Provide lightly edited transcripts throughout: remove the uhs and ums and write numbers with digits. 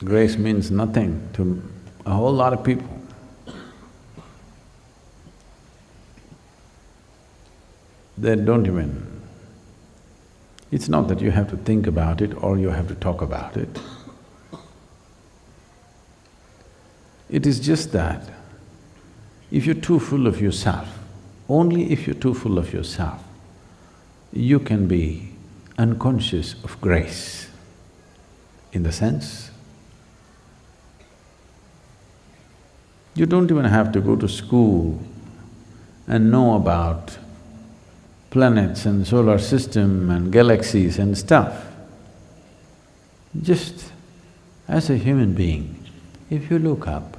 Grace means nothing to a whole lot of people. They don't even… It's not that you have to think about it or you have to talk about it. It is just that if you're too full of yourself, only if you're too full of yourself, you can be unconscious of grace. In the sense, you don't even have to go to school and know about planets and solar system and galaxies and stuff. Just as a human being, if you look up,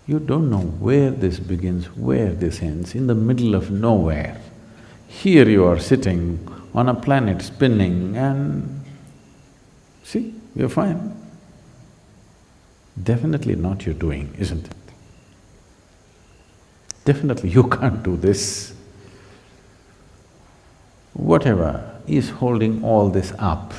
you don't know where this begins, where this ends, in the middle of nowhere. Here you are sitting on a planet spinning and see, you're fine. Definitely not your doing, isn't it? Definitely you can't do this. Whatever is holding all this up,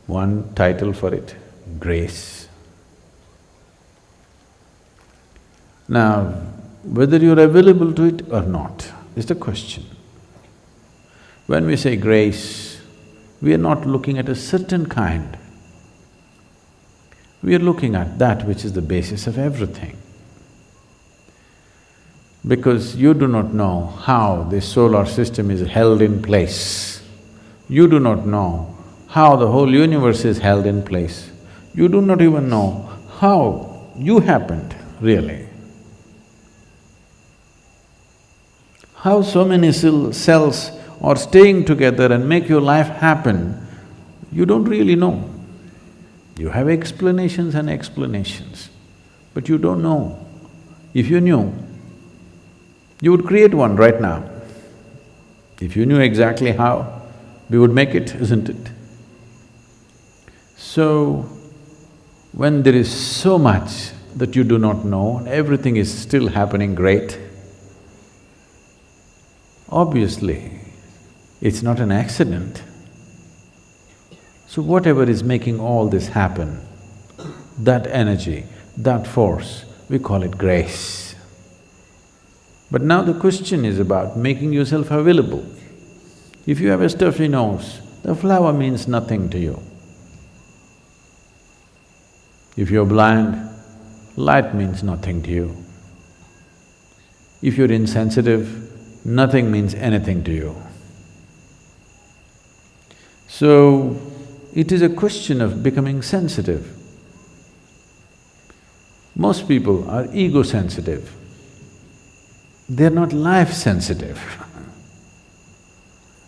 one title for it, grace. Now, whether you're available to it or not is the question. When we say grace, we are not looking at a certain kind. We are looking at that which is the basis of everything. Because you do not know how this solar system is held in place. You do not know how the whole universe is held in place. You do not even know how you happened, really. How so many cells are staying together and make your life happen, you don't really know. You have explanations and explanations, but you don't know. If you knew, you would create one right now. If you knew exactly how, we would make it, isn't it? So, when there is so much that you do not know and everything is still happening great, obviously, it's not an accident. So whatever is making all this happen, that energy, that force, we call it grace. But now the question is about making yourself available. If you have a stuffy nose, the flower means nothing to you. If you're blind, light means nothing to you. If you're insensitive, nothing means anything to you. So, it is a question of becoming sensitive. Most people are ego-sensitive. They're not life-sensitive.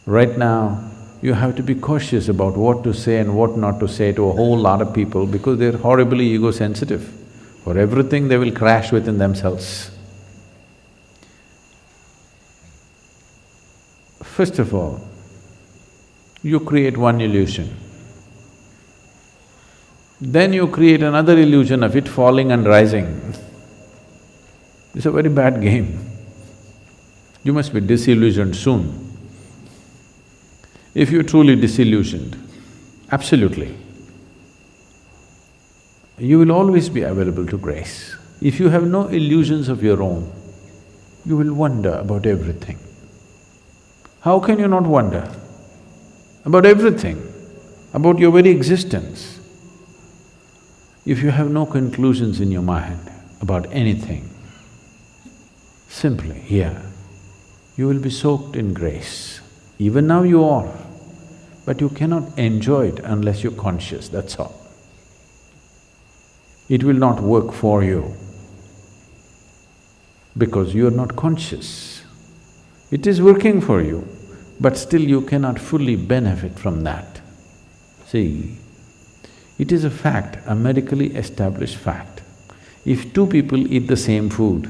Right now, you have to be cautious about what to say and what not to say to a whole lot of people because they're horribly ego-sensitive. For everything, they will crash within themselves. First of all, you create one illusion. Then you create another illusion of it falling and rising. It's a very bad game. You must be disillusioned soon. If you're truly disillusioned, absolutely, you will always be available to grace. If you have no illusions of your own, you will wonder about everything. How can you not wonder? About everything, about your very existence. If you have no conclusions in your mind about anything, simply here, you will be soaked in grace. Even now you are, but you cannot enjoy it unless you're conscious, that's all. It will not work for you because you're not conscious. It is working for you, but still you cannot fully benefit from that. See, it is a fact, a medically established fact. If two people eat the same food,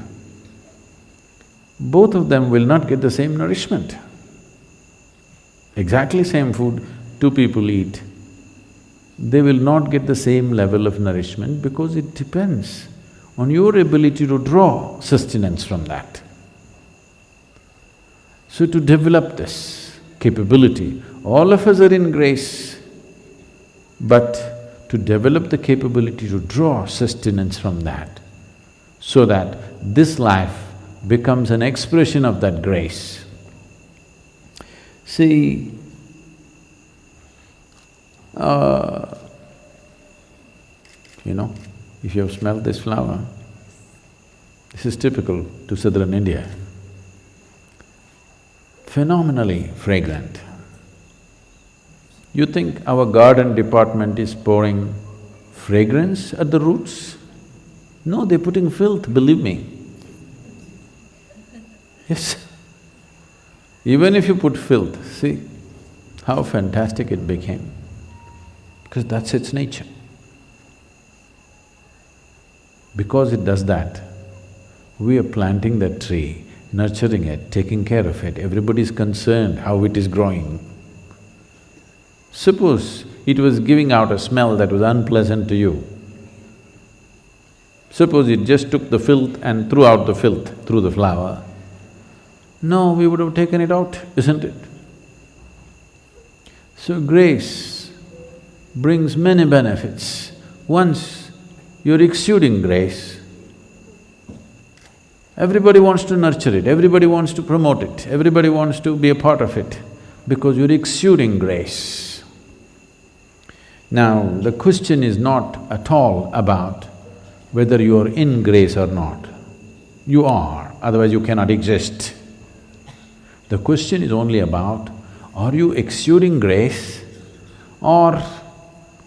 both of them will not get the same nourishment. Exactly same food, two people eat, they will not get the same level of nourishment because it depends on your ability to draw sustenance from that. So to develop this capability. All of us are in grace, but to develop the capability to draw sustenance from that, so that this life becomes an expression of that grace. See, if you have smelled this flower, this is typical to southern India. Phenomenally fragrant. You think our garden department is pouring fragrance at the roots? No, they're putting filth, believe me. Yes. Even if you put filth, see how fantastic it became, because that's its nature. Because it does that, we are planting that tree, nurturing it, taking care of it, everybody is concerned how it is growing. Suppose it was giving out a smell that was unpleasant to you. Suppose it just took the filth and threw out the filth through the flower. No, we would have taken it out, isn't it? So grace brings many benefits. Once you're exuding grace, everybody wants to nurture it, everybody wants to promote it, everybody wants to be a part of it, because you're exuding grace. Now, the question is not at all about whether you're in grace or not. You are, otherwise you cannot exist. The question is only about, are you exuding grace or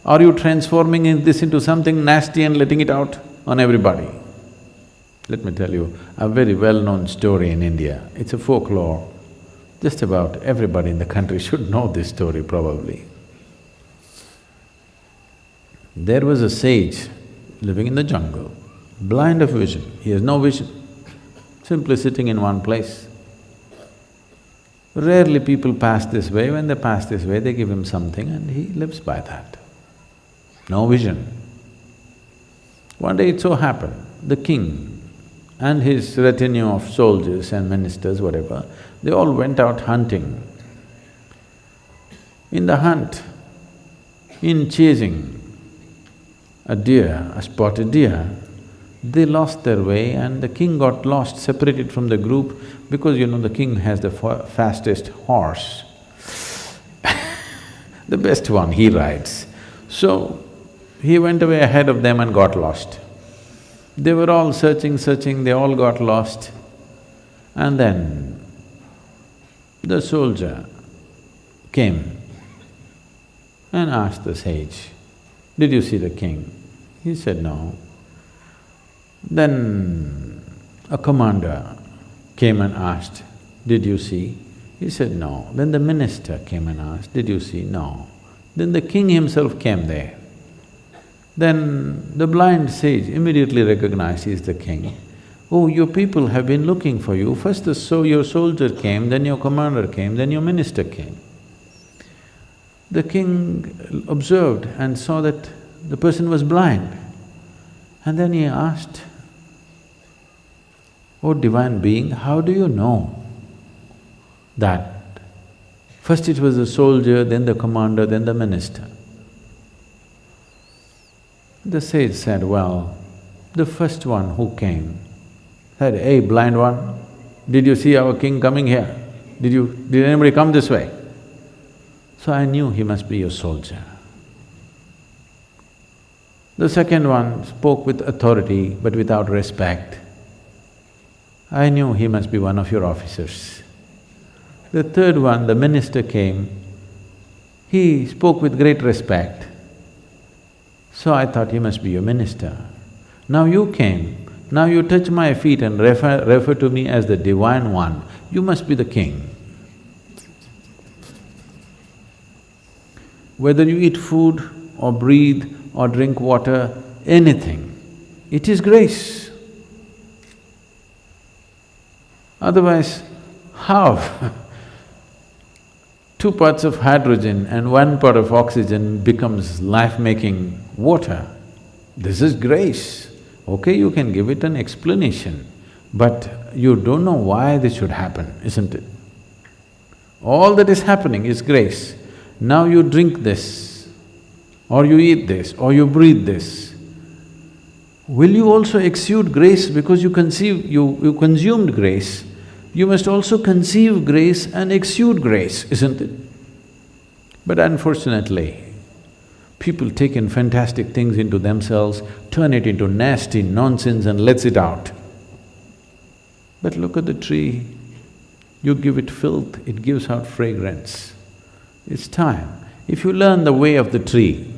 are you transforming this into something nasty and letting it out on everybody? Let me tell you a very well-known story in India. It's a folklore. Just about everybody in the country should know this story probably. There was a sage living in the jungle, blind of vision. He has no vision, simply sitting in one place. Rarely people pass this way. When they pass this way, they give him something and he lives by that. No vision. One day it so happened, the king and his retinue of soldiers and ministers, whatever, they all went out hunting. In the hunt, in chasing a deer, a spotted deer, they lost their way and the king got lost, separated from the group, because the king has the fastest horse. The best one, he rides. So, he went away ahead of them and got lost. They were all searching, they all got lost. And then the soldier came and asked the sage, "Did you see the king?" He said, "No." Then a commander came and asked, "Did you see?" He said, "No." Then the minister came and asked, "Did you see?" "No." Then the king himself came there. Then the blind sage immediately recognized he is the king. "Oh, your people have been looking for you. First your soldier came, then your commander came, then your minister came." The king observed and saw that the person was blind. And then he asked, "Oh divine being, how do you know that first it was the soldier, then the commander, then the minister?" The sage said, "Well, the first one who came said, 'Hey, blind one, did you see our king coming here? Did anybody come this way?' So I knew he must be your soldier. The second one spoke with authority but without respect. I knew he must be one of your officers. The third one, the minister came, he spoke with great respect. So I thought he must be your minister. Now you came, now you touch my feet and refer to me as the divine one, you must be the king. Whether you eat food or breathe or drink water, anything, it is grace. Otherwise, how? 2 parts of hydrogen and 1 part of oxygen becomes life-making water. This is grace. Okay, you can give it an explanation, but you don't know why this should happen, isn't it? All that is happening is grace. Now you drink this, or you eat this, or you breathe this. Will you also exude grace because you consumed grace? You must also conceive grace and exude grace, isn't it? But unfortunately, people take in fantastic things into themselves, turn it into nasty nonsense and lets it out. But look at the tree. You give it filth, it gives out fragrance. It's time. If you learn the way of the tree,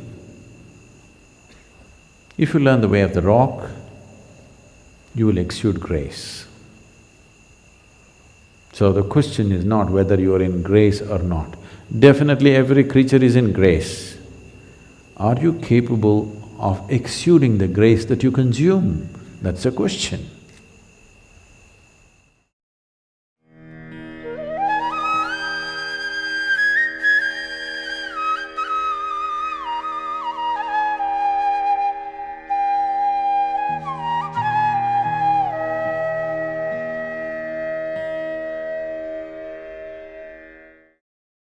if you learn the way of the rock, you will exude grace. So the question is not whether you are in grace or not. Definitely every creature is in grace. Are you capable of exuding the grace that you consume? That's the question.